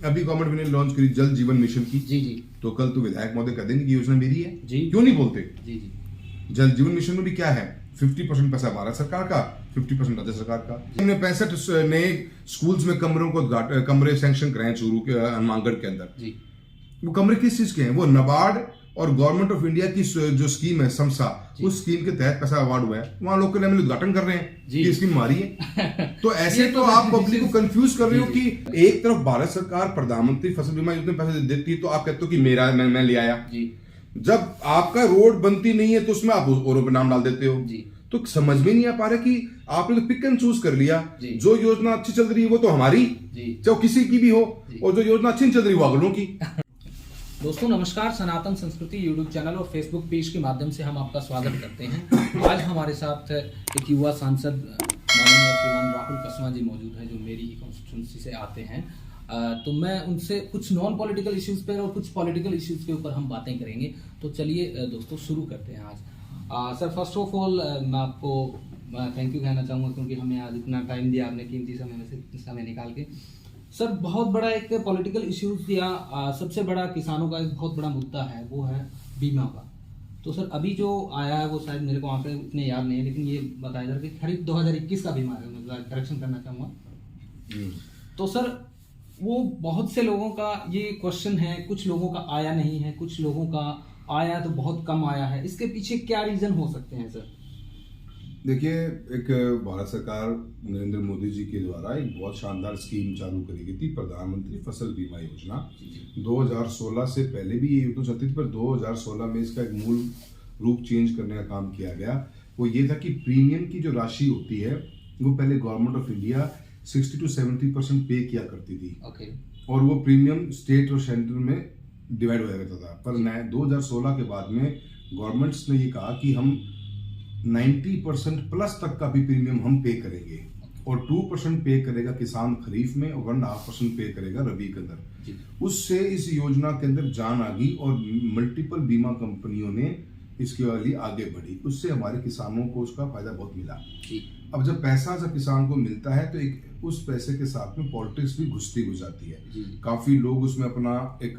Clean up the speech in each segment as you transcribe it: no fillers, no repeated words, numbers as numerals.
अभी गवर्नमेंट ने लॉन्च करी जल जीवन मिशन की। जी जी। तो कल तो विधायक महोदय कह देंगे कि योजना मेरी है जी। क्यों नहीं बोलते? जी जी। जल जीवन मिशन में भी क्या है, 50% पैसा भारत सरकार का, 50% राज्य सरकार का। हमने 65 नए स्कूल्स में कमरे सैंक्शन कराए चूरू के हनुमानगढ़ के अंदर जी। वो कमरे किस चीज के हैं? वो नाबार्ड और गवर्नमेंट ऑफ इंडिया की जो स्कीम है समसा, उस स्कीम के तहत पैसा अवार्ड हुआ है। वहां लोग उद्घाटन कर रहे हैं कि स्कीम हमारी है। तो ऐसे तो आप पब्लिक को कंफ्यूज कर रहे हो कि एक तरफ भारत सरकार प्रधानमंत्री फसल बीमा योजना पैसे देती है तो आप कहते हो कि मेरा मैं ले आया। जब आपका रोड बनती नहीं है तो उसमें आप औरों पे नाम डाल देते हो। तो समझ में नहीं आ पा रहा कि आपने तो पिक एंड चूज कर लिया। जो योजना अच्छी चल रही है वो तो हमारी, चाहे किसी की भी हो, और जो योजना अच्छी नहीं चल रही वो अगलों की। दोस्तों नमस्कार, सनातन संस्कृति यूट्यूब चैनल और फेसबुक पेज के माध्यम से हम आपका स्वागत करते हैं। आज हमारे साथ एक युवा सांसद माननीय श्रीमान राहुल कसवां जी मौजूद हैं, जो मेरी कॉन्स्टिट्यूंसी से आते हैं। तो मैं उनसे कुछ नॉन पॉलिटिकल इश्यूज पर और कुछ पॉलिटिकल इश्यूज के ऊपर हम बातें करेंगे। तो चलिए दोस्तों शुरू करते हैं आज। सर फर्स्ट ऑफ ऑल मैं आपको थैंक यू कहना चाहूँगा क्योंकि हमें आज इतना टाइम दिया आपने, कीमती समय में से समय निकाल के। सर बहुत बड़ा एक पॉलिटिकल इश्यूज या सबसे बड़ा किसानों का एक बहुत बड़ा मुद्दा है, वो है बीमा का। तो सर अभी जो आया है वो शायद मेरे को आंकड़े इतने याद नहीं है, लेकिन ये बताया जा रहा है कि खरीफ 2021 का बीमा है, मैं करेक्शन करना चाहूँगा। तो सर वो बहुत से लोगों का ये क्वेश्चन है, कुछ लोगों का आया नहीं है, कुछ लोगों का आया तो बहुत कम आया है। इसके पीछे क्या रीजन हो सकते हैं सर? देखिए, एक भारत सरकार नरेंद्र मोदी जी के द्वारा एक बहुत शानदार स्कीम चालू करी गई थी, प्रधानमंत्री फसल बीमा योजना। 2016 से पहले भी ये योजना चलती थी, पर 2016 में इसका एक मूल रूप चेंज करने का काम किया गया। वो ये था कि प्रीमियम की जो राशि होती है वो पहले गवर्नमेंट ऑफ इंडिया 60 to 70% पे किया करती थी। और वो प्रीमियम स्टेट और सेंटर में डिवाइड हो जाता था। पर 2016 के बाद में गवर्नमेंट्स ने ये कहा कि हम 90% प्लस तक का भी प्रीमियम हम पे करेंगे, और 2% पे करेगा किसान खरीफ में और 1.5% पे करेगा रबी के अंदर। उससे इस योजना के अंदर जान आ गई और मल्टीपल बीमा कंपनियों ने इसके वाली आगे बढ़ी। उससे हमारे किसानों को उसका फायदा बहुत मिला। अब जब पैसा जब किसान को मिलता है तो एक उस पैसे के साथ में पॉलिटिक्स भी घुस जाती है। काफी लोग उसमें अपना एक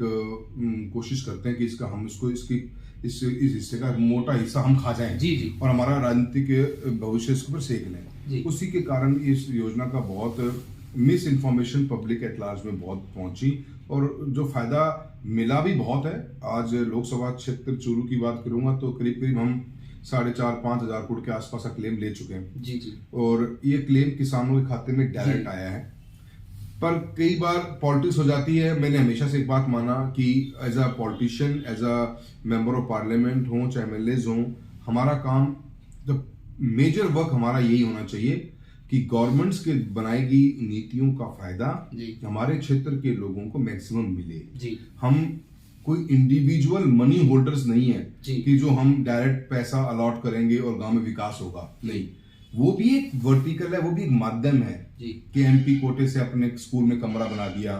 कोशिश करते हैं कि इसका हम इसको इस हिस्से का मोटा हिस्सा हम खा जाएं और हमारा राजनीतिक भविष्य इसके ऊपर सेक लें। उसी के कारण इस योजना का बहुत miss information public at large में बहुत पहुंची, और जो फायदा मिला भी बहुत है। आज लोकसभा क्षेत्र चूरू की बात करूंगा तो करीब हम 4,500-5 हजार करोड़ के आसपास का क्लेम ले चुके हैं। और ये क्लेम किसानों के खाते में डायरेक्ट आया है। पर कई बार पॉलिटिक्स हो जाती है। मैंने हमेशा से एक बात माना कि as a politician, as a member of parliament हो चाहे एमएलएज हो, हमारा काम, जब मेजर वर्क हमारा यही होना चाहिए कि गवर्नमेंट्स के बनाई गई नीतियों का फायदा हमारे क्षेत्र के लोगों को मैक्सिमम मिले। हम कोई इंडिविजुअल मनी होल्डर्स नहीं है कि जो हम डायरेक्ट पैसा अलॉट करेंगे और गांव में विकास होगा, नहीं। वो भी एक वर्टिकल है, वो भी एक माध्यम है कि एमपी कोटे से अपने स्कूल में कमरा बना दिया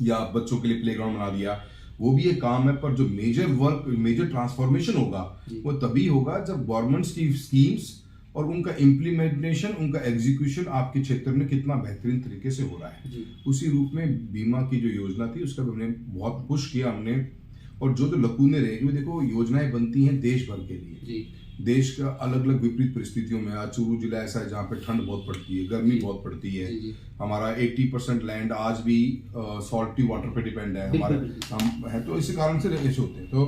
या बच्चों के लिए प्लेग्राउंड बना दिया, वो भी एक काम है। पर जो मेजर वर्क, मेजर ट्रांसफॉर्मेशन होगा वो तभी होगा जब गवर्नमेंट्स की स्कीम्स और उनका इम्प्लीमेंटेशन, उनका एग्जीक्यूशन आपके क्षेत्र में कितना बेहतरीन तरीके से हो रहा है। उसी रूप में बीमा की जो योजना थी उसका भी हमने बहुत पुश किया हमने। और जो लकूने रहेगी, देखो योजनाएं बनती हैं देश भर के लिए। देश का अलग अलग विपरीत परिस्थितियों में, आज चूरू जिला ऐसा है जहाँ पे ठंड बहुत पड़ती है, गर्मी बहुत पड़ती है। हमारा 80% लैंड आज भी सॉल्टी वाटर पे डिपेंड है हमारे, हम है। तो इसी कारण से ऐसे होते हैं। तो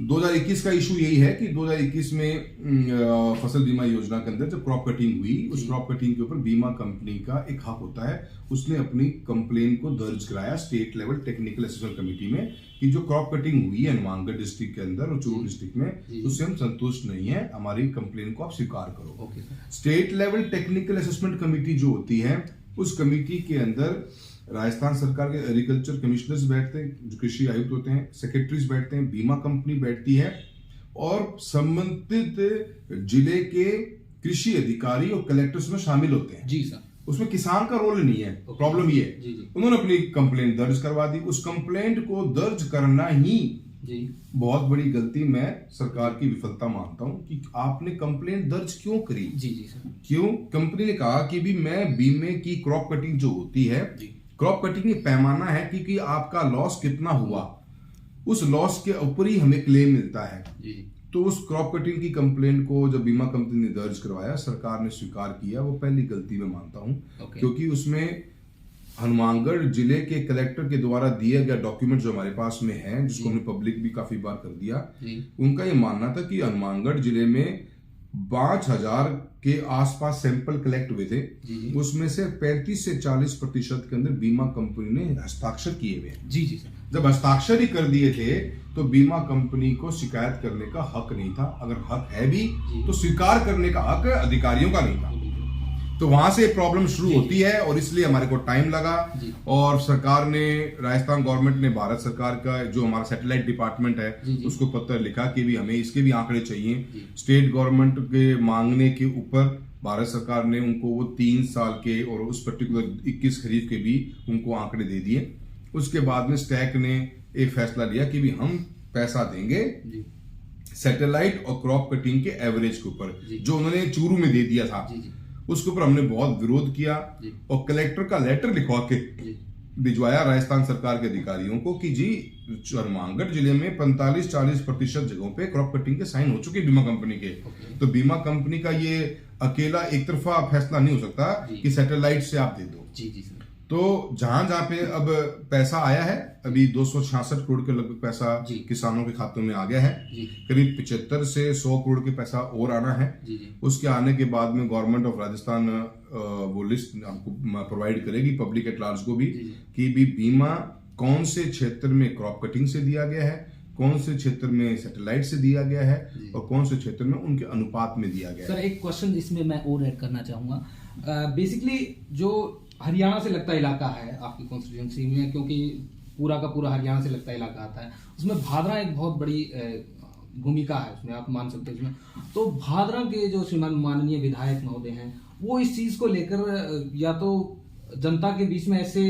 2021 का इशू यही है कि 2021 में फसल बीमा योजना के अंदर जब क्रॉप कटिंग हुई, उस क्रॉप कटिंग के ऊपर बीमा कंपनी का एक हक होता है। उसने अपनी कंप्लेन को दर्ज कराया state level technical assessment committee में कि जो क्रॉप कटिंग हुई है हनुमानगढ़ डिस्ट्रिक्ट के अंदर और चूरू डिस्ट्रिक्ट में, उससे हम संतुष्ट नहीं है, हमारी कंप्लेन को आप स्वीकार करो। State level technical assessment committee जो होती है, उस कमेटी के अंदर राजस्थान सरकार के एग्रीकल्चर कमिश्नर्स बैठते हैं, जो कृषि आयुक्त होते हैं, सेक्रेटरीज बैठते हैं, बीमा कंपनी बैठती है, और संबंधित जिले के कृषि अधिकारी और कलेक्टर्स में शामिल होते हैं। जी सर। उसमें किसान का रोल नहीं है। प्रॉब्लम ये है, उन्होंने अपनी कंप्लेंट दर्ज करवा दी। उस कंप्लेंट को दर्ज करना ही बहुत बड़ी गलती मैं सरकार की विफलता मानता हूं कि आपने कंप्लेंट दर्ज क्यों करी। सर। क्यों? कंपनी ने कहा कि भी मैं बीमे की क्रॉप कटिंग जो होती है, क्रॉप कटिंग एक पैमाना है कि आपका लॉस कितना हुआ, उस लॉस के ऊपर ही हमें क्लेम मिलता है। जी। तो उस क्रॉप कटिंग की कंप्लेंट को जब बीमा कंपनी ने दर्ज करवाया, सरकार ने स्वीकार किया, वो पहली गलती मैं मानता हूं। क्योंकि उसमें हनुमानगढ़ जिले के कलेक्टर के द्वारा दिया गया डॉक्यूमेंट जो हमारे पास में है, जिसको हमने पब्लिक भी काफी बार कर दिया, उनका ये मानना था कि हनुमानगढ़ जिले में 5,000 के आसपास सैंपल कलेक्ट हुए थे, उसमें से 35 से 40% के अंदर बीमा कंपनी ने हस्ताक्षर किए हुए हैं। जी सर। जब हस्ताक्षर ही कर दिए थे तो बीमा कंपनी को शिकायत करने का हक नहीं था। अगर हक है भी तो स्वीकार करने का हक अधिकारियों का नहीं था। तो वहां से प्रॉब्लम शुरू होती है और इसलिए हमारे को टाइम लगा। और सरकार ने, राजस्थान गवर्नमेंट ने भारत सरकार का जो हमारा सैटेलाइट डिपार्टमेंट है उसको पत्र लिखा कि भी हमें इसके भी आंकड़े चाहिए। स्टेट गवर्नमेंट के मांगने के ऊपर भारत सरकार ने उनको वो 3 साल के और उस पर्टिकुलर 21 खरीफ के भी उनको आंकड़े दे दिए। उसके बाद में स्टैक ने एक फैसला लिया कि भी हम पैसा देंगे सैटेलाइट और क्रॉप कटिंग के एवरेज के ऊपर, जो उन्होंने चूरू में दे दिया था। उसके ऊपर हमने बहुत विरोध किया और कलेक्टर का लेटर लिखवा के भिजवाया राजस्थान सरकार के अधिकारियों को कि जी हनुमानगढ़ जिले में 45-40% जगहों पे क्रॉप कटिंग के साइन हो चुके बीमा कंपनी के। तो बीमा कंपनी का ये अकेला एक तरफा फैसला नहीं हो सकता कि सैटेलाइट से आप दे दो। जी सर। तो जहां जहां पे अब पैसा आया है, अभी 266 करोड़ के लगभग पैसा किसानों के खातों में आ गया है। करीब 75 से 100 करोड़ के पैसा और आना है। उसके आने के बाद में गवर्नमेंट ऑफ राजस्थान वो लिस्ट आपको प्रोवाइड करेगी पब्लिक एट लार्ज को भी कि भी बीमा कौन से क्षेत्र में क्रॉप कटिंग से दिया गया है, कौन से क्षेत्र में सैटेलाइट से दिया गया है और कौन से क्षेत्र में उनके अनुपात में दिया गया है। सर एक क्वेश्चन इसमें मैं और ऐड करना चाहूंगा। बेसिकली जो हरियाणा से लगता इलाका है आपकी कॉन्स्टिट्यूंसी में, क्योंकि पूरा का पूरा हरियाणा से लगता इलाका आता है, उसमें भादरा एक बहुत बड़ी भूमिका है उसमें, आप मान सकते हैं उसमें। तो भादरा के जो श्रीमान माननीय विधायक महोदय हैं, वो इस चीज को लेकर या तो जनता के बीच में ऐसे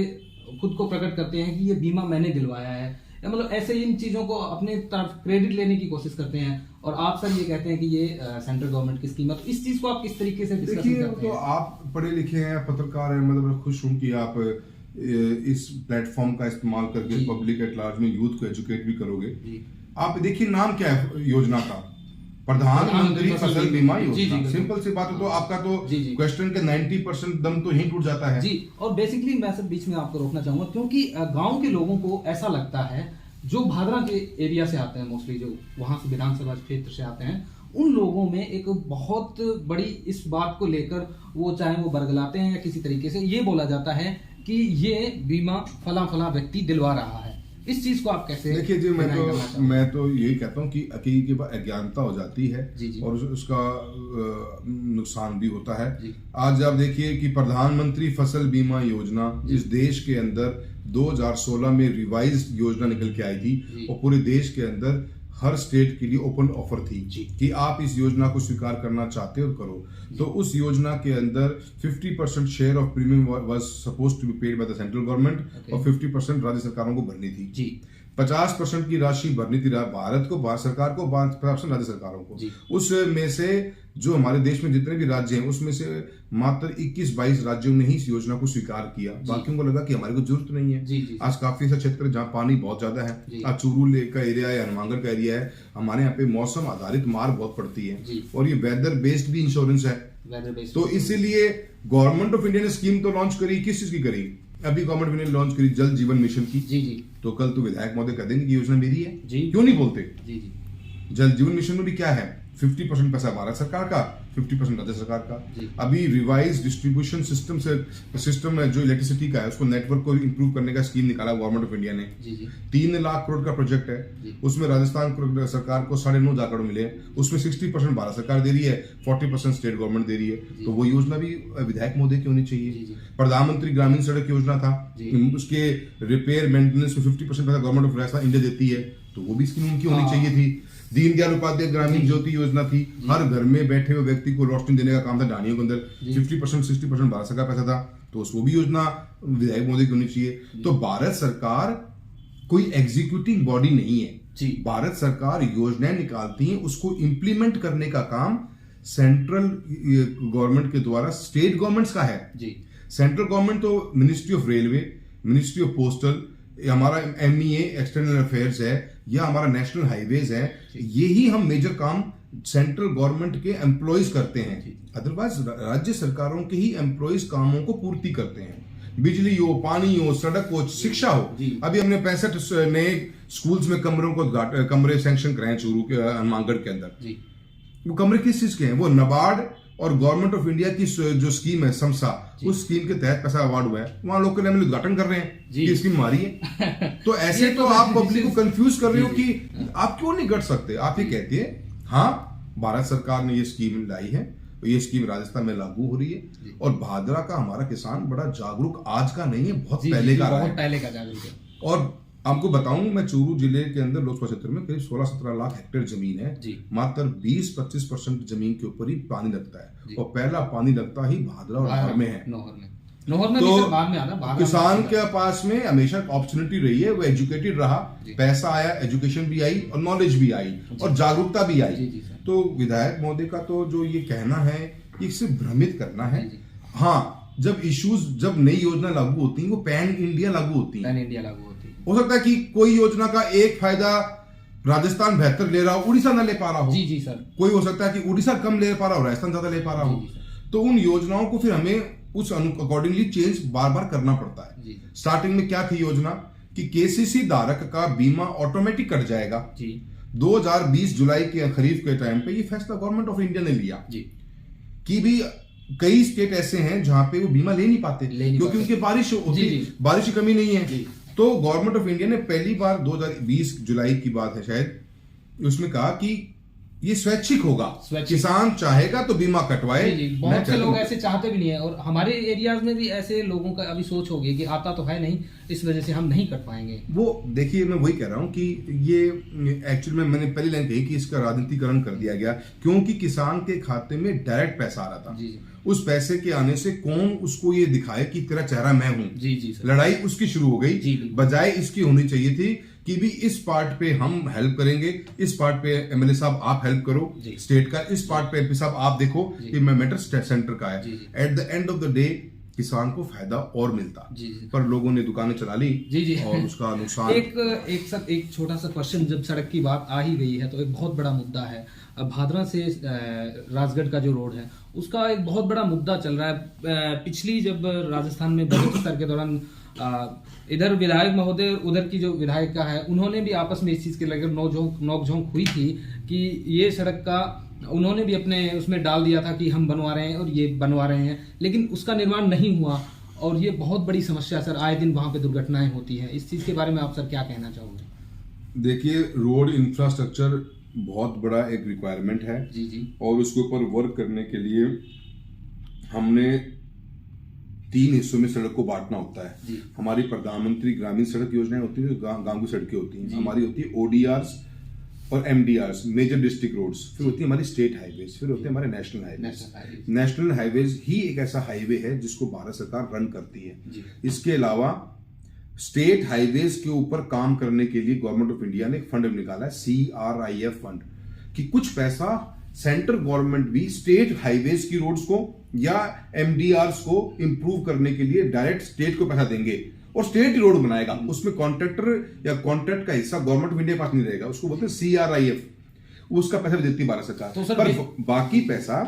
खुद को प्रकट करते हैं कि ये बीमा मैंने दिलवाया है, या मतलब ऐसे इन चीजों को अपने तरफ क्रेडिट लेने की कोशिश करते हैं, और आप सर ये कहते हैं कि ये सेंट्रल गवर्नमेंट की स्कीम है। तो इस चीज को आप किस तरीके से डिस्कस करते हैं? तो आप पढ़े लिखे हैं, पत्रकार हैं, मतलब खुश हूं कि आप इस प्लेटफॉर्म का इस्तेमाल करके पब्लिक एट लार्ज में यूथ को एजुकेट भी करोगे। आप देखिए नाम क्या है योजना का, प्रधानमंत्री फसल बीमा योजना। सिंपल सी बात है। तो आपका तो क्वेश्चन के 90% दम तो यहीं टूट जाता है। जी। और बेसिकली मैं सब बीच में आपको रोकना चाहूंगा, क्योंकि गांव के लोगों को ऐसा लगता है, जो भादरा के एरिया से आते हैं, मोस्टली जो वहां से विधानसभा क्षेत्र से आते हैं, उन लोगों में एक बहुत बड़ी इस बात को लेकर वो चाहे वो बरगलाते हैं या किसी तरीके से ये बोला जाता है कि ये बीमा फला फला व्यक्ति दिलवा रहा है। इस चीज को आप कैसे? देखिए जी, मैं तो यही कहता हूँ कि अकील के बाद अज्ञानता हो जाती है और उसका नुकसान भी होता है। आज आप देखिए कि प्रधानमंत्री फसल बीमा योजना इस देश के अंदर 2016 में रिवाइज योजना निकल के आई थी और पूरे देश के अंदर हर स्टेट के लिए ओपन ऑफर थी कि आप इस योजना को स्वीकार करना चाहते हो करो। तो उस योजना के अंदर 50% share of premium was supposed to be paid by the central government और 50% राज्य सरकारों को भरनी थी। 50% की राशि भरनी थी भारत को, भारत सरकार को, 50% राज्य सरकारों को। उसमें से जो हमारे देश में जितने भी राज्य हैं उसमें से मात्र 21-22 राज्यों ने ही इस योजना को स्वीकार किया। बाकियों को लगा कि हमारे को जरूरत नहीं है। आज काफी ऐसा क्षेत्र जहाँ पानी बहुत ज्यादा है, आज चूरू लेक का एरिया है, हनुमानगढ़ का एरिया है, हमारे यहाँ पे मौसम आधारित मार बहुत पड़ती है और ये वेदर बेस्ड भी इंश्योरेंस है। तो इसीलिए गवर्नमेंट ऑफ इंडिया ने स्कीम तो लॉन्च करी, किस चीज की करी? अभी गवर्नमेंट ने लॉन्च करी जल जीवन मिशन की। तो कल तो विधायक महोदय कह देंगे कि योजना मेरी है, क्यों नहीं बोलते? जल जीवन मिशन में भी क्या है, 50% पैसा भारत सरकार का, 50% राज्य सरकार का। अभी रिवाइज डिस्ट्रीब्यूशन सिस्टम है जो इलेक्ट्रिसिटी का है, उसको नेटवर्क को इंप्रूव करने का स्कीम निकाला गवर्नमेंट ऑफ इंडिया ने। 3 लाख करोड़ का प्रोजेक्ट है। उसमें राजस्थान सरकार को 9.5 करोड़ मिले। उसमें 60% भारत सरकार दे रही है, 40% स्टेट गवर्नमेंट दे रही है। तो वो योजना भी विधायक महोदय की होनी चाहिए। प्रधानमंत्री ग्रामीण सड़क योजना था, उसके रिपेयर मेंटेनेंस में 50% पैसा गवर्नमेंट ऑफ राजस्थान इंडिया देती है, तो वो भी स्कीम उनकी होनी चाहिए थी। दीनदयाल उपाध्याय ग्रामीण ज्योति योजना थी, हर घर में बैठे हुए व्यक्ति को रोशनी देने का काम था ढाणियों के अंदर। 50% 60% भारत सरकार पैसा था, तो उसको भी योजना विधायक महोदय की होनी चाहिए। तो भारत सरकार कोई एग्जीक्यूटिव बॉडी नहीं है। भारत सरकार योजनाएं निकालती है, उसको इंप्लीमेंट करने का काम सेंट्रल गवर्नमेंट के द्वारा स्टेट गवर्नमेंट्स का है। सेंट्रल गवर्नमेंट तो ministry of railway, ministry of postal, हमारा MEA एक्सटर्नल अफेयर्स है, या हमारा नेशनल हाईवेज है, यही हम मेजर काम सेंट्रल गवर्नमेंट के एम्प्लॉयज करते हैं। अदरवाइज राज्य सरकारों के ही एम्प्लॉयज कामों को पूर्ति करते हैं। बिजली हो, पानी हो, सड़क हो, शिक्षा हो। अभी हमने 65 नए स्कूल्स में कमरे सैंक्शन कराए चूरू के हनुमानगढ़ के अंदर। वो कमरे किस चीज के हैं? वो नाबार्ड और गवर्नमेंट ऑफ इंडिया की जो स्कीम है समसा, उस स्कीम के तहत पैसा अवार्ड हुआ है। वहां लोग उद्घाटन कर रहे हैं कि स्कीम हमारी है। तो ऐसे तो आप पब्लिक को कंफ्यूज कर रहे हो कि आप क्यों नहीं कर सकते। आप ये कहते हैं हाँ भारत सरकार ने ये स्कीम लाई है, ये स्कीम राजस्थान में लागू हो रही है, और भादरा का हमारा किसान बड़ा जागरूक आज का नहीं है, बहुत पहले का जागरूक है। और आपको बताऊं, मैं चूरू जिले के अंदर लोकसभा क्षेत्र में करीब 16-17 लाख हेक्टेयर जमीन है, मात्र 20-25% जमीन के ऊपर ही पानी लगता है, और पहला पानी लगता ही भादरा और नहर में है। नहर में तो भी बाद में आना, किसान के पास में हमेशा अपॉर्चुनिटी रही है, वो एजुकेटेड रहा, पैसा आया, एजुकेशन भी आई और नॉलेज भी आई और जागरूकता भी आई। तो विधायक महोदय का तो जो ये कहना है, इससे भ्रमित करना है। हाँ, जब इश्यूज, जब नई योजना लागू होती है, वो पैन इंडिया लागू होती है। पैन इंडिया लागू होती है। हो सकता है कि कोई योजना का एक फायदा राजस्थान बेहतर ले रहा हो, उड़ीसा ना ले पा रहा हो। जी सर। कोई हो सकता है कि उड़ीसा कम ले पा रहा हो, राजस्थान ज्यादा ले पा रहा हो। तो उन योजनाओं को फिर हमें उस अकॉर्डिंगली चेंज बार बार करना पड़ता है। स्टार्टिंग में क्या थी योजना कि KCC धारक का बीमा ऑटोमेटिक कट जाएगा। 2020 जुलाई के खरीफ के टाइम पे ये फैसला गवर्नमेंट ऑफ इंडिया ने लिया कि भी कई स्टेट ऐसे हैं जहां पे वो बीमा ले नहीं पाते क्योंकि उनकी बारिश की कमी नहीं है। तो गवर्नमेंट ऑफ इंडिया ने पहली बार 2020 जुलाई की बात है शायद, उसमें कहा कि ये स्वैच्छिक होगा, किसान चाहेगा तो बीमा कटवाए। बहुत से लोग ऐसे चाहते भी नहीं है, और हमारे एरियाज में भी ऐसे लोगों का अभी सोच हो गई कि आता तो है नहीं, इस वजह से हम नहीं कट पाएंगे। वो देखिए, मैं वही कह रहा हूं कि ये एक्चुअली में मैंने पहली लाइन कही कि इसका राजनीतिकरण कर दिया गया, क्योंकि किसान के खाते में डायरेक्ट पैसा आ रहा था। उस पैसे के आने से कौन उसको ये दिखाए कि तेरा चेहरा मैं हूं। लड़ाई उसकी शुरू हो गई, बजाय इसकी होनी चाहिए थी कि भी इस पार्ट पे हम हेल्प करेंगे, इस पार्ट पे MLA साहब आप हेल्प करो स्टेट का, इस पार्ट पे MP साहब आप देखो कि मैं मैटर सेंटर का है। At the end of the day किसान को फायदा और मिलता, पर लोगों ने दुकानें चला ली और उसका नुकसान। एक छोटा सा क्वेश्चन, जब सड़क की बात आ ही गई है तो एक बहुत बड़ा मुद्दा है भादरा से राजगढ़ का जो रोड है, उसका एक बहुत बड़ा मुद्दा चल रहा है। पिछली जब राजस्थान में बजट सत्र के दौरान इधर विधायक महोदय, उधर की जो विधायिका है, उन्होंने भी आपस में इस चीज के लेकर नोकझोंक हुई थी कि ये सड़क का उन्होंने भी अपने उसमें डाल दिया था कि हम बनवा रहे हैं और ये बनवा रहे हैं, लेकिन उसका निर्माण नहीं हुआ, और ये बहुत बड़ी समस्या सर, आए दिन वहां पे दुर्घटनाएं होती हैं। इस चीज के बारे में आप सर क्या कहना चाहोगे? देखिए, रोड इंफ्रास्ट्रक्चर बहुत बड़ा एक रिक्वायरमेंट है और उसके ऊपर वर्क करने के लिए हमने 3 हिस्सों में सड़क को बांटना होता है। हमारी प्रधानमंत्री ग्रामीण सड़क योजनाएं होती है, गांव की सड़कें होती हैं, हमारी होती है ODRs और MDRs, मेजर डिस्ट्रिक्ट रोड्स, फिर होती है हमारी स्टेट हाईवेज, फिर होते हैं हमारे नेशनल हाईवेज। नेशनल हाईवेज ही एक ऐसा हाईवे है जिसको भारत सरकार रन करती है। इसके अलावा स्टेट हाईवेज के ऊपर काम करने के लिए गवर्नमेंट ऑफ इंडिया ने एक फंड निकाला है, CRIF फंड, कि कुछ पैसा सेंट्रल गवर्नमेंट भी स्टेट हाईवेज की रोड्स को या MDRs को इंप्रूव करने के लिए डायरेक्ट स्टेट को पैसा देंगे और स्टेट रोड बनाएगा। उसमें कॉन्ट्रैक्टर या कॉन्ट्रैक्ट का हिस्सा गवर्नमेंट ऑफ इंडिया के पास नहीं रहेगा, उसको बोलते हैं CRIF, उसका पैसा भी देती है भारत सरकार। तो पर बाकी पैसा,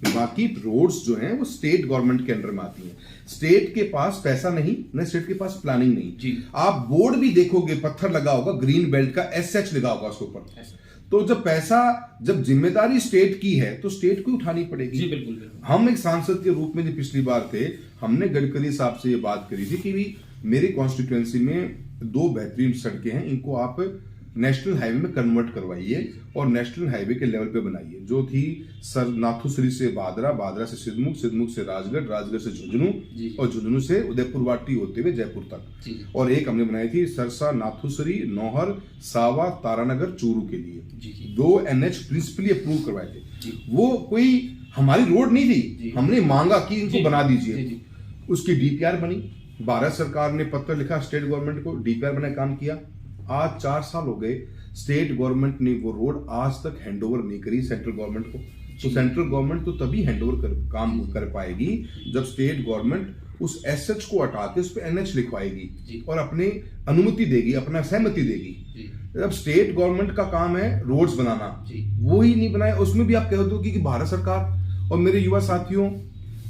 बाकी रोड्स जो हैं वो स्टेट गवर्नमेंट के अंडर में आती हैं। स्टेट के पास पैसा नहीं, न स्टेट के पास प्लानिंग नहीं। आप बोर्ड भी देखोगे, पत्थर लगा होगा, ग्रीन बेल्ट का SH लगा होगा उसके ऊपर। तो जब पैसा, जब जिम्मेदारी स्टेट की है तो स्टेट को उठानी पड़ेगी। बिल्कुल। हम एक सांसद के रूप में जो पिछली बार थे, हमने गडकरी साहब से ये बात करी थी कि भी मेरी कॉन्स्टिट्यूएंसी में 2 बेहतरीन सड़कें हैं, इनको आप नेशनल हाईवे में कन्वर्ट करवाइए और नेशनल हाईवे के लेवल पे बनाइए। जो थी सर नाथुसरी से बादरा, बादरा से सिद्धमुख, सिद्धमुख से राजगढ़, राजगढ़ से झुंझुनू और झुंझुनू से उदयपुर वाटी होते हुए जयपुर तक। और एक हमने बनाई थी सरसा, नाथुसरी, नौहर, सावा, तारानगर, चूरू के लिए 2 NH प्रिंसिपली अप्रूव करवाए थे। वो कोई हमारी रोड नहीं थी, हमने मांगा कि इनको बना दीजिए। उसकी DPR बनी, भारत सरकार ने पत्र लिखा स्टेट गवर्नमेंट को, DPR बना, काम किया। आज 4 साल हो गए, स्टेट गवर्नमेंट ने वो रोड आज तक हैंडओवर नहीं करी सेंट्रल गवर्नमेंट को। तो सेंट्रल गवर्नमेंट तो तभी हैंडओवर काम कर पाएगी जब स्टेट गवर्नमेंट उस एसएच को हटा के उस पर एनएच जी। लिखवाएगी और अपनी अनुमति देगी, अपना सहमति देगी। जी। अब स्टेट गवर्नमेंट का काम है रोड्स बनाना, जी। वो ही नहीं बनाए, उसमें भी आप कह दो कि भारत सरकार और मेरे युवा साथियों,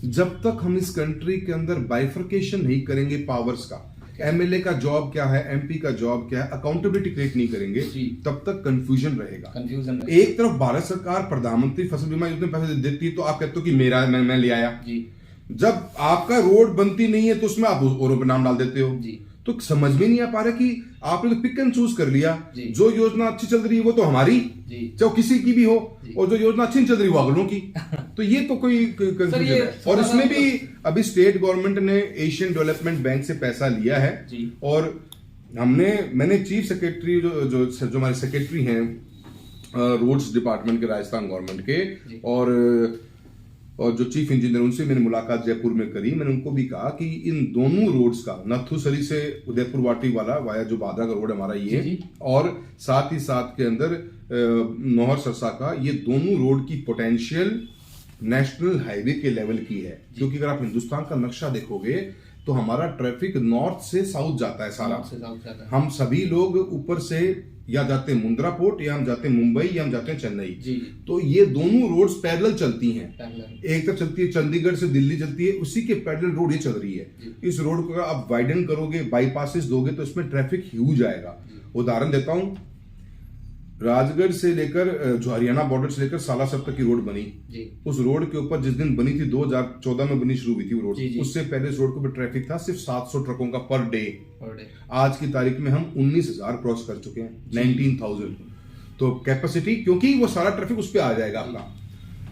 जब तक हम इस कंट्री के अंदर बाइफर्केशन नहीं करेंगे पावर्स का, एमएलए का जॉब क्या है, एमपी का जॉब क्या है, अकाउंटेबिलिटी क्रिएट नहीं करेंगे, जी। तब तक कंफ्यूजन रहेगा। कंफ्यूजन एक तरफ भारत सरकार प्रधानमंत्री फसल बीमा योजना में पैसे देती है तो आप कहते हो कि मेरा मैं ले आया। जी। जब आपका रोड बनती नहीं है तो उसमें आप औरों पे नाम डाल देते हो। जी। तो समझ में नहीं आ पा रहा कि आपने तो पिक एंड चूज कर लिया। जी। जो योजना अच्छी चल रही है वो तो हमारी, जी। चाहे किसी की भी हो, जी। और जो योजना अच्छी नहीं चल रही वो अगलों की। तो ये तो कोई कंफ्यूजन ये है। और इसमें भी अभी स्टेट गवर्नमेंट ने एशियन डेवलपमेंट बैंक से पैसा लिया है। जी। और मैंने चीफ सेक्रेटरी जो हमारे सेक्रेटरी हैं रोड्स डिपार्टमेंट के राजस्थान गवर्नमेंट के, और जो चीफ इंजीनियर, उनसे मैंने मुलाकात जयपुर में करी। मैंने उनको भी कहा कि इन दोनों रोड्स का, नथुसरी से उदयपुर वाटी वाला वाया जो बादरा का रोड हमारा ये, जी। और साथ ही साथ के अंदर नौहर सरसा का, ये दोनों रोड की पोटेंशियल नेशनल हाईवे के लेवल की है। क्योंकि अगर आप हिंदुस्तान का नक्शा देखोगे तो हमारा ट्रैफिक नॉर्थ से साउथ जाता है सारा। हम सभी लोग ऊपर से या जाते हैं मुंद्रा पोर्ट, या हम जाते हैं मुंबई, या हम जाते हैं चेन्नई। जी। तो ये दोनों रोड्स पैरेलल चलती हैं। पैरेलल। एक तरफ चलती है चंडीगढ़ से दिल्ली चलती है, उसी के पैरेलल रोड ये चल रही है। इस रोड को आप वाइडन करोगे, बाईपासेस दोगे तो इसमें ट्रैफिक ह्यूज आएगा। उदाहरण देता हूं, राजगढ़ से लेकर जो हरियाणा बॉर्डर से लेकर सालासर तक की रोड बनी। जी। उस रोड के ऊपर जिस दिन बनी थी 2014 में बनी शुरू हुई थी वो रोड। जी, जी। उससे पहले इस रोड के ऊपर ट्रैफिक था सिर्फ 700 ट्रकों का पर डे। Per day. आज की तारीख में हम 19,000 क्रॉस कर चुके हैं, 19,000। तो कैपेसिटी, क्योंकि वो सारा ट्रैफिक उस पर आ जाएगा आपका।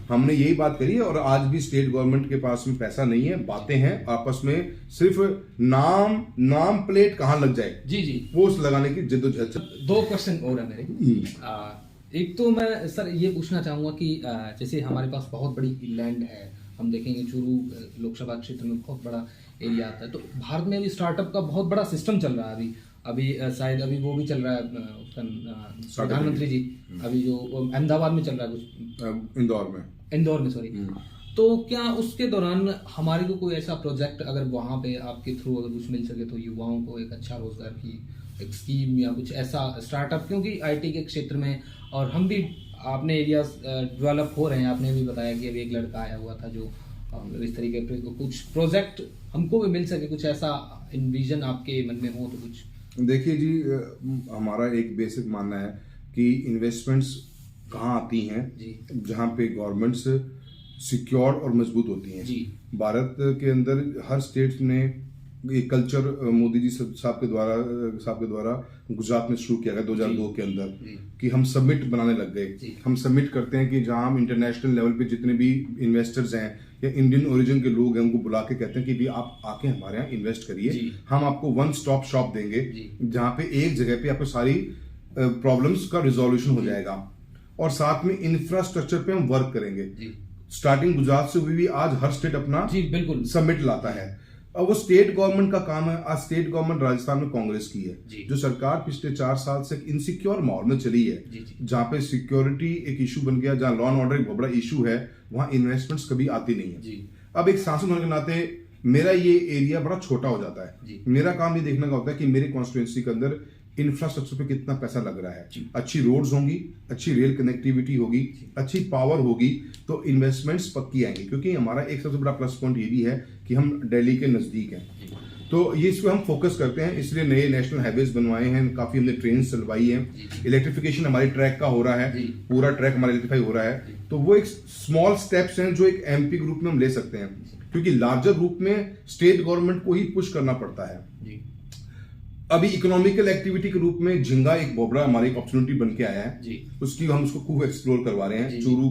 हमने यही बात करी है। और आज भी स्टेट गवर्नमेंट के पास में पैसा नहीं है, बातें हैं आपस में, सिर्फ नाम प्लेट कहां लग जाए, जी। जी। वो उस लगाने की जिद्दोजहद। 2 क्वेश्चन और है मेरे। एक तो मैं सर ये पूछना चाहूंगा कि जैसे हमारे पास बहुत बड़ी लैंड है, हम देखेंगे चूरू लोकसभा क्षेत्र में बहुत बड़ा एरिया आता है। तो भारत में अभी स्टार्टअप का बहुत बड़ा सिस्टम चल रहा है। अभी शायद अभी वो भी चल रहा है, उसका प्रधानमंत्री जी अभी जो अहमदाबाद में चल रहा है, कुछ इंदौर में सॉरी। तो क्या उसके दौरान हमारे को कोई ऐसा प्रोजेक्ट अगर वहाँ पे आपके थ्रू अगर कुछ मिल सके तो युवाओं को एक अच्छा रोजगार की एक स्कीम या कुछ ऐसा स्टार्टअप, क्योंकि आईटी के क्षेत्र में और हम भी अपने एरिया डेवलप हो रहे हैं। आपने भी बताया कि अभी एक लड़का आया हुआ था जो इस तरीके के कुछ प्रोजेक्ट हमको भी मिल सके, कुछ ऐसा विजन आपके मन में हो तो कुछ। देखिए जी, हमारा एक बेसिक मानना है कि इन्वेस्टमेंट्स कहाँ आती हैं, जहाँ पे गवर्नमेंट्स सिक्योर और मजबूत होती हैं। भारत के अंदर हर स्टेट ने एक कल्चर मोदी जी साहब के द्वारा गुजरात में शुरू किया गया 2002 के अंदर, कि हम समिट बनाने लग गए। हम समिट करते हैं कि जहां हम इंटरनेशनल लेवल पे जितने भी इन्वेस्टर्स हैं या इंडियन ओरिजिन के लोग हैं उनको बुला के कहते हैं कि भी आप आके हमारे यहाँ इन्वेस्ट करिए, हम आपको वन स्टॉप शॉप देंगे जहाँ पे एक जगह पे आपको सारी प्रॉब्लम्स का रिजोल्यूशन हो जाएगा। और साथ में इंफ्रास्ट्रक्चर पे हम वर्क करेंगे। स्टार्टिंग गुजरात से हुई भी आज हर स्टेट अपना बिल्कुल समिट लाता है। अब वो स्टेट गवर्नमेंट का काम है। आज स्टेट गवर्नमेंट राजस्थान में कांग्रेस की है, जो सरकार पिछले 4 साल से इनसिक्योर माहौल में चली है, जहाँ पे सिक्योरिटी एक इशू बन गया, जहाँ लॉ एंड ऑर्डर एक बहुत बड़ा इशू है, वहां इन्वेस्टमेंट्स कभी आती नहीं है। अब एक सांसद होने के नाते मेरा ये एरिया बड़ा छोटा हो जाता है। मेरा काम ये देखने का होता है कि मेरे कॉन्स्टिट्यूएंसी के अंदर इंफ्रास्ट्रक्चर पे कितना पैसा लग रहा है। अच्छी रोड्स होंगी, अच्छी रेल कनेक्टिविटी होगी, अच्छी पावर होगी, तो इन्वेस्टमेंट्स पक्की आएंगी। क्योंकि हमारा एक सबसे बड़ा प्लस पॉइंट ये भी है कि हम दिल्ली के नजदीक हैं, तो ये इस पर हम फोकस करते हैं। इसलिए नए नेशनल हाईवेज बनवाए हैं, काफी हमने ट्रेन चलवाई है, इलेक्ट्रिफिकेशन हमारी ट्रैक का हो रहा है, पूरा ट्रैक हमारा इलेक्ट्रीफाई हो रहा है। तो वो एक स्मॉल स्टेप्स हैं जो एक एमपी ग्रुप में हम ले सकते हैं, क्योंकि लार्जर ग्रुप में स्टेट गवर्नमेंट को ही पुश करना पड़ता है। अभी इकोनॉमिकल एक्टिविटी के रूप में झिंगा एक बहुत बड़ा हमारी अपॉर्चुनिटी बन के आया है, उसकी हम उसको खूब एक्सप्लोर करवा रहे हैं चूरू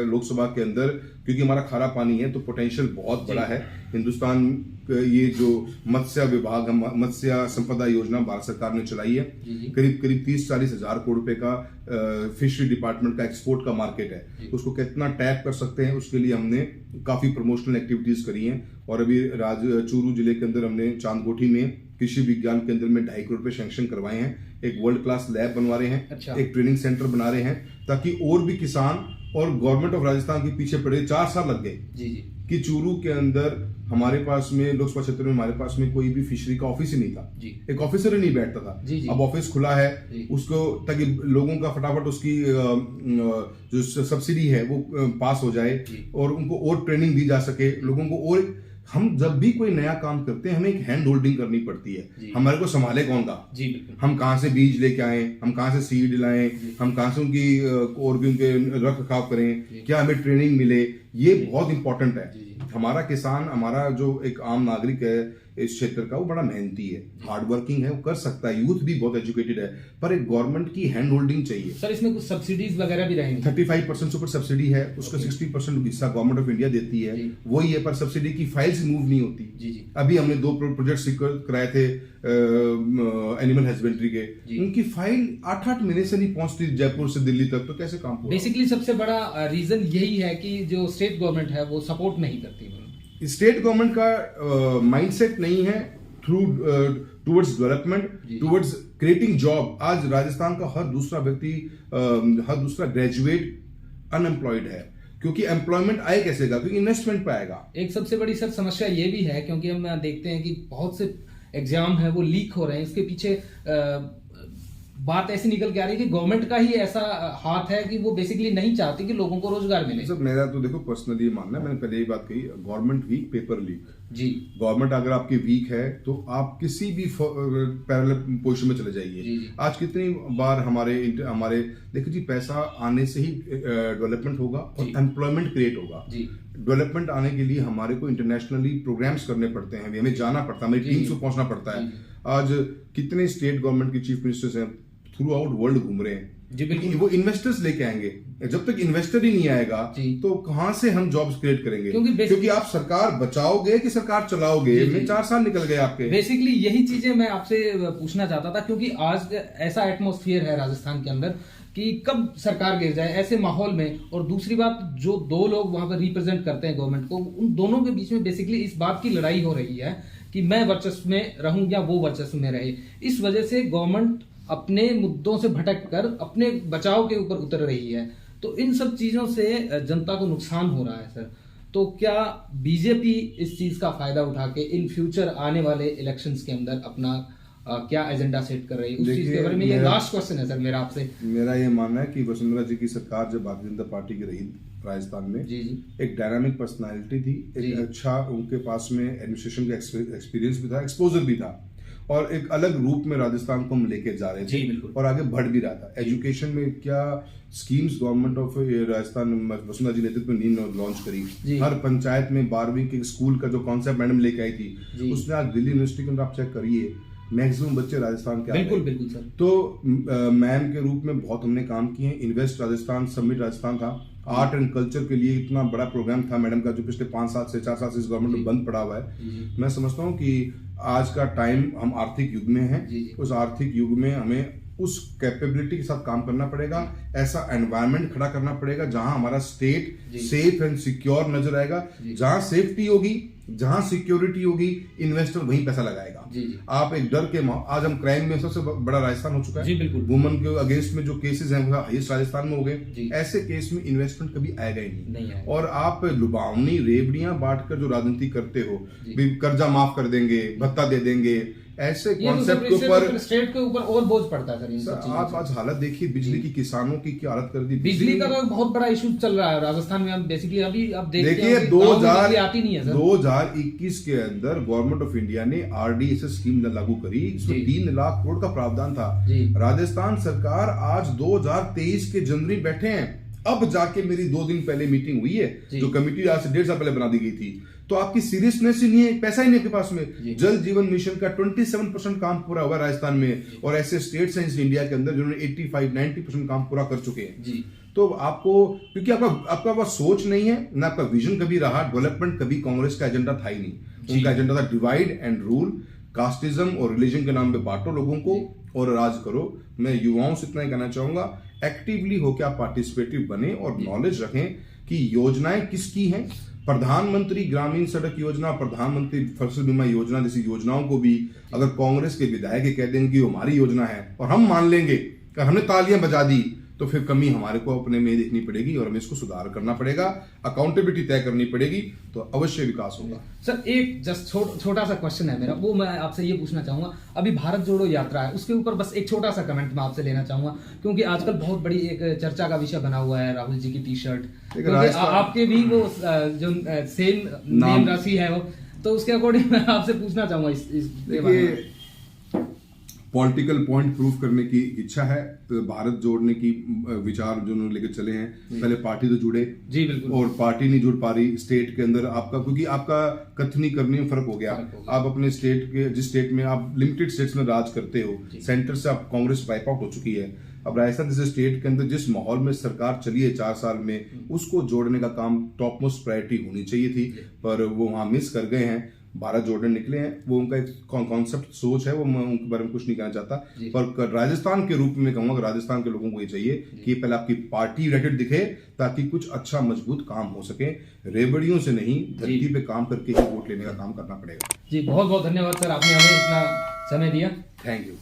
लोकसभा के अंदर, क्योंकि हमारा खारा पानी है तो पोटेंशियल बहुत बड़ा है। हिंदुस्तान ये जो मत्स्य विभाग, मत्स्य संपदा योजना भारत सरकार ने चलाई है, करीब 30-40 हजार करोड़ रुपए का फिशरी डिपार्टमेंट का एक्सपोर्ट का मार्केट है। उसको कितना टैप कर सकते हैं, उसके लिए हमने काफी प्रमोशनल एक्टिविटीज करी हैं। और अभी चूरू जिले के अंदर हमने चांदकोठी में कृषि विज्ञान केंद्र में 2.5 करोड़ रुपए सैंक्शन करवाए हैं, एक वर्ल्ड क्लास लैब बनवा रहे हैं, अच्छा। एक ट्रेनिंग सेंटर बना रहे हैं, ताकि और भी किसान, और गवर्नमेंट ऑफ राजस्थान के पीछे पड़े 4 साल लग गए जी जी कि चूरू के अंदर हमारे पास में लोकसभा क्षेत्र में हमारे पास में कोई भी फिशरी का ऑफिस ही नहीं था जी। एक ऑफिसर ही नहीं बैठता था। जी जी। अब ऑफिस खुला है जी। उसको, ताकि लोगों का फटाफट उसकी जो सब्सिडी है वो पास हो जाए जी। और उनको और ट्रेनिंग दी जा सके लोगों को। और हम जब भी कोई नया काम करते हैं हमें एक हैंड होल्डिंग करनी पड़ती है, हमारे को संभाले कौन का, जी बिल्कुल। हम कहाँ से बीज लेके आए, हम कहाँ से सीड लाएं, हम कहाँ से उनकी और भी उनके रख रखाव करें, क्या हमें ट्रेनिंग मिले, ये बहुत इंपॉर्टेंट है। हमारा किसान, हमारा जो एक आम नागरिक है इस क्षेत्र का, वो बड़ा मेहनती है, हार्ड वर्किंग है, वो कर सकता है, यूथ भी बहुत एजुकेटेड है, पर एक गवर्नमेंट की हैंड होल्डिंग चाहिए। सर इसमें कुछ सब्सिडीज वगैरह भी रहेंगी? 35% ऊपर सब्सिडी है, उसका 60% हिस्सा गवर्नमेंट ऑफ इंडिया देती है, वही है, पर सब्सिडी की फाइल्स मूव नहीं होती। जी जी। अभी हमने 2 प्रोजेक्ट कराए थे एनिमल हस्बेंड्री के, उनकी फाइल 8-8 महीने से नहीं पहुंचती जयपुर से दिल्ली तक, तो कैसे काम होगा? बेसिकली सबसे बड़ा रीजन यही है कि जो स्टेट गवर्नमेंट है वो सपोर्ट नहीं करती। स्टेट गवर्नमेंट का माइंडसेट नहीं है through towards development, towards creating job. आज राजस्थान का हर दूसरा व्यक्ति, हर दूसरा ग्रेजुएट अनएम्प्लॉयड है, क्योंकि एम्प्लॉयमेंट आए कैसे गा? क्योंकि इन्वेस्टमेंट पे आएगा। एक सबसे बड़ी सर समस्या ये भी है, क्योंकि हम देखते हैं कि बहुत से एग्जाम है वो लीक हो रहे हैं, इसके पीछे बात ऐसी निकल के आ रही है कि गवर्नमेंट का ही ऐसा हाथ है कि वो बेसिकली नहीं चाहती कि लोगों को रोजगार मिले। सर मेरा तो देखो पर्सनली मानना है, मैंने पहले ही बात कही, गवर्नमेंट वीक, पेपर लीक। जी। गवर्नमेंट अगर आपकी वीक है तो आप किसी भी पैरेलल पोजीशन में चले जाइए। आज कितनी बार हमारे देखिए जी, पैसा आने से ही डेवलपमेंट होगा और एम्प्लॉयमेंट क्रिएट होगा। डेवलपमेंट आने के लिए हमारे को इंटरनेशनली प्रोग्राम्स करने पड़ते हैं, हमें जाना पड़ता है, हमारी टीम्स को पहुंचना पड़ता है। आज कितने स्टेट गवर्नमेंट के चीफ मिनिस्टर्स हैं, थ्रू आउट वर्ल्ड घूम रहे हैं जी बिल्कुल। वो इन्वेस्टर्स लेके आएंगे। जब तक इन्वेस्टर ही नहीं आएगा तो कहां से हम जॉब्स क्रिएट करेंगे? क्योंकि आप सरकार बचाओगे कि सरकार चलाओगे, में 4 साल निकल गए आपके। बेसिकली यही चीजें मैं आपसे पूछना चाहता था, क्योंकि आज ऐसा एटमॉस्फेयर है राजस्थान के अंदर कि कब सरकार गिर जाए ऐसे माहौल में। और दूसरी बात, जो 2 लोग वहां पर रिप्रेजेंट करते हैं गवर्नमेंट को, उन दोनों के बीच में बेसिकली इस बात की लड़ाई हो रही है कि मैं वर्चस्व में रहूं या वो वर्चस्व में रहे। इस वजह से गवर्नमेंट अपने मुद्दों से भटक कर अपने बचाव के ऊपर उतर रही है, तो इन सब चीजों से जनता को नुकसान हो रहा है सर। तो क्या बीजेपी इस चीज का फायदा उठा के इन फ्यूचर आने वाले इलेक्शंस के अंदर अपना क्या एजेंडा सेट कर रही है, उस चीज के बारे में? ये लास्ट क्वेश्चन है सर मेरा आपसे। मेरा ये मानना है कि वसुंधरा जी की सरकार जब भारतीय जनता पार्टी की रही राजस्थान में, जी जी, एक डायनामिक पर्सनालिटी थी, एक अच्छा उनके पास में एडमिनिस्ट्रेशन का एक्सपीरियंस भी था, एक्सपोजर भी था, और एक अलग रूप में राजस्थान को हम लेके जा रहे थे और आगे बढ़ भी रहा था। एजुकेशन में क्या schemes government of Rajasthan Vasundhara ji नेतृत्व में लॉन्च करी। हर पंचायत में 12वीं के स्कूल का जो कॉन्सेप्ट मैडम लेके आई थी, उसने आज दिल्ली यूनिवर्सिटी के अंदर आप चेक करिए, मैक्सिमम बच्चे राजस्थान के। बिल्कुल बिल्कुल सर। तो मैम के रूप में बहुत हमने काम किए। इन्वेस्ट राजस्थान समिट राजस्थान था, आर्ट एंड कल्चर के लिए इतना बड़ा प्रोग्राम था मैडम का, जो पिछले 5 साल से 4 साल से इस गवर्नमेंट में बंद पड़ा हुआ है। मैं समझता हूँ कि आज का टाइम, हम आर्थिक युग में हैं, उस आर्थिक युग में हमें उस कैपेबिलिटी के साथ काम करना पड़ेगा, ऐसा एनवायरनमेंट खड़ा करना पड़ेगा जहां हमारा स्टेट सेफ एंड सिक्योर नजर आएगा। जहां सेफ्टी होगी, जहां सिक्योरिटी होगी, इन्वेस्टर वहीं पैसा लगाएगा। आप एक डर के, आज हम क्राइम में सबसे बड़ा राजस्थान हो चुका है, वुमन के अगेंस्ट में जो केसेस हैं वो हाईएस्ट राजस्थान में हो गए। ऐसे केस में इन्वेस्टमेंट कभी आएगा ही नहीं। और आप लुभावनी रेवड़ियां बांटकर जो राजनीति करते हो, कर्जा माफ कर देंगे, भत्ता दे देंगे, ऐसे कॉन्सेप्ट के ऊपर स्टेट के ऊपर और बोझ पड़ता है सर। आप आज हालत देखिए, बिजली की, किसानों की क्या हालत कर दी। बिजली का तो बहुत बड़ा इशू चल रहा है राजस्थान में। बेसिकली अभी आप देखिए 2021 के अंदर गवर्नमेंट ऑफ इंडिया ने RDSS स्कीम लागू करी, इसमें 3 लाख करोड़ का प्रावधान था। राजस्थान सरकार आज 2023 के जनवरी बैठे हैं, अब जाके मेरी 2 दिन पहले मीटिंग हुई है, जो कमेटी आज से 1.5 साल पहले बना दी गई थी। तो आपकी सीरियसनेस ही नहीं है, पैसा ही नहीं आपके पास में। जल जीवन मिशन का 27% काम पूरा हुआ राजस्थान में, और ऐसे स्टेट्स हैं इस इंडिया के अंदर जिन्होंने 85-90% काम पूरा कर चुके हैं। तो आपको, क्योंकि आपका वो सोच नहीं है ना, आपका विजन कभी रहा, डेवलपमेंट कभी कांग्रेस का एजेंडा था ही नहीं। उनका एजेंडा था डिवाइड एंड रूल, कास्टिज्म और रिलीजन के नाम पे बांटो लोगों को और राज करो। मैं युवाओं से इतना ही कहना चाहूंगा, एक्टिवली होकर आप पार्टिसिपेटिव बने और नॉलेज रखें कि योजनाएं किसकी हैं, प्रधानमंत्री ग्रामीण सड़क योजना, प्रधानमंत्री फसल बीमा योजना जैसी योजनाओं को भी अगर कांग्रेस के विधायक ये कह देंगे कि हमारी योजना है और हम मान लेंगे कि हमने तालियां बजा दी, तो फिर कमी हमारे को अपने में देखनी पड़ेगी और हमें इसको सुधार करना पड़ेगा, अकाउंटेबिलिटी तय करनी पड़ेगी, तो अवश्य विकास होगा। सर एक जस्ट छोटा सा क्वेश्चन है मेरा, वो मैं आपसे ये पूछना चाहूंगा, अभी भारत जोड़ो यात्रा है उसके ऊपर बस एक छोटा सा कमेंट मैं आपसे लेना चाहूंगा, क्योंकि आजकल बहुत बड़ी एक चर्चा का विषय बना हुआ है राहुल जी की टी शर्ट, आपके भी वो जो सेम नेम राशि है वो, तो उसके अकॉर्डिंग मैं आपसे पूछना चाहूंगा इस पॉलिटिकल पॉइंट प्रूव करने की इच्छा है, तो भारत जोड़ने की विचार जो उन्होंने लेकर चले हैं, पहले पार्टी तो जुड़े जी बिल्कुल, और पार्टी नहीं जुड़ पा रही स्टेट के अंदर आपका, क्योंकि आपका कथनी करने में फर्क हो गया। आप अपने स्टेट के जिस स्टेट में आप लिमिटेड स्टेट्स में राज करते हो, सेंटर से आप कांग्रेस वाइप आउट हो चुकी है, अब राजस्थान जैसे स्टेट के अंदर जिस माहौल में सरकार चली है 4 साल में, उसको जोड़ने का काम टॉप मोस्ट प्रायोरिटी होनी चाहिए थी, पर वो वहां मिस कर गए हैं। भारत जोड़ने निकले हैं, वो उनका एक कॉन्सेप्ट सोच है, वो मैं उनके बारे में कुछ नहीं कहना चाहता, पर राजस्थान के रूप में कहूंगा, राजस्थान के लोगों को ये चाहिए कि पहले आपकी पार्टी यूनाइटेड दिखे, ताकि कुछ अच्छा मजबूत काम हो सके, रेबड़ियों से नहीं धरती पे काम करके ही वोट लेने का काम करना पड़ेगा। जी बहुत बहुत धन्यवाद सर, आपने हमें इतना समय दिया, थैंक यू।